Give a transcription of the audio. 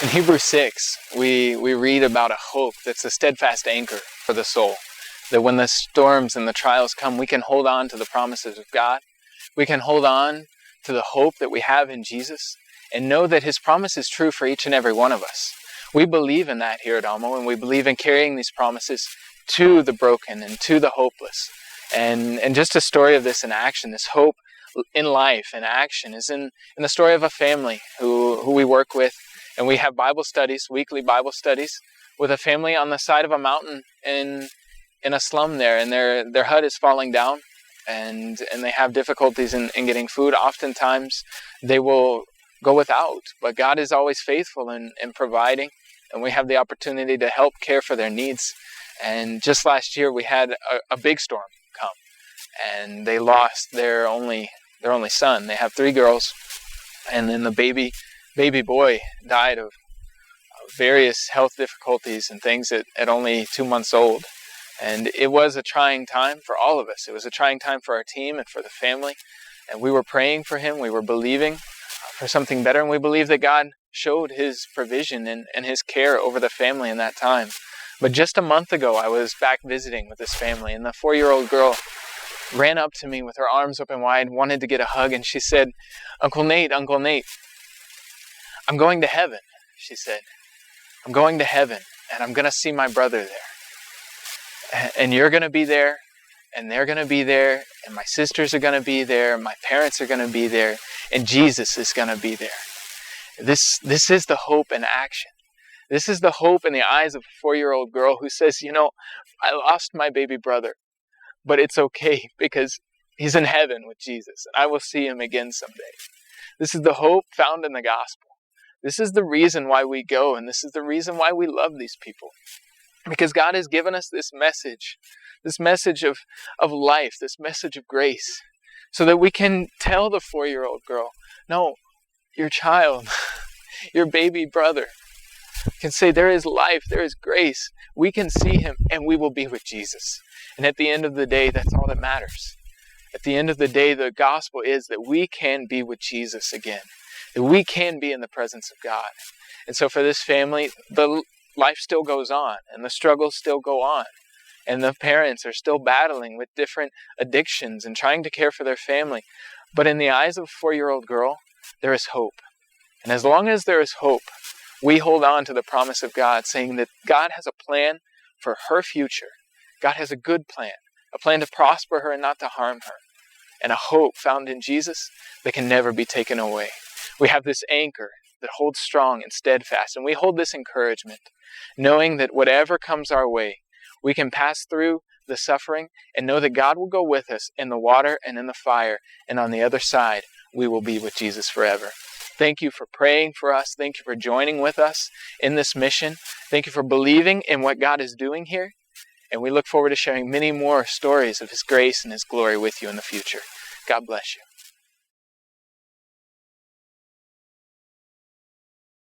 In Hebrews 6, we read about a hope that's a steadfast anchor for the soul. That when the storms and the trials come, we can hold on to the promises of God. We can hold on to the hope that we have in Jesus and know that His promise is true for each and every one of us. We believe in that here at Almo, and we believe in carrying these promises to the broken and to the hopeless. And just a story of this in action, this hope in life and action, is in the story of a family who we work with. And we have Bible studies, weekly Bible studies, with a family on the side of a mountain in a slum there. And their hut is falling down, and they have difficulties in getting food. Oftentimes they will go without, but God is always faithful in providing. And we have the opportunity to help care for their needs. And just last year we had a big storm come, and they lost their only son. They have 3 girls, and then the baby boy died of various health difficulties and things at only 2 months old. And it was a trying time for all of us. It was a trying time for our team and for the family. And we were praying for him. We were believing for something better. And we believe that God showed His provision and His care over the family in that time. But just a month ago, I was back visiting with this family, and the 4-year-old girl ran up to me with her arms open wide, wanted to get a hug, and she said, Uncle Nate, I'm going to heaven," she said. "I'm going to heaven, and I'm going to see my brother there. And you're going to be there, and they're going to be there, and my sisters are going to be there, my parents are going to be there, and Jesus is going to be there." This is the hope in action. This is the hope in the eyes of a 4-year-old girl who says, I lost my baby brother, but it's okay because he's in heaven with Jesus, and I will see him again someday. This is the hope found in the gospel. This is the reason why we go, and this is the reason why we love these people. Because God has given us this message of life, this message of grace, so that we can tell the 4-year-old girl, no, your child, your baby brother, can say there is life, there is grace. We can see him, and we will be with Jesus. And at the end of the day, that's all that matters. At the end of the day, the gospel is that we can be with Jesus again, that we can be in the presence of God. And so for this family, the life still goes on, and the struggles still go on. And the parents are still battling with different addictions and trying to care for their family. But in the eyes of a 4-year-old girl, there is hope. And as long as there is hope, we hold on to the promise of God, saying that God has a plan for her future. God has a good plan, a plan to prosper her and not to harm her, and a hope found in Jesus that can never be taken away. We have this anchor that holds strong and steadfast, and we hold this encouragement, knowing that whatever comes our way, we can pass through the suffering and know that God will go with us in the water and in the fire, and on the other side, we will be with Jesus forever. Thank you for praying for us. Thank you for joining with us in this mission. Thank you for believing in what God is doing here. And we look forward to sharing many more stories of His grace and His glory with you in the future. God bless you.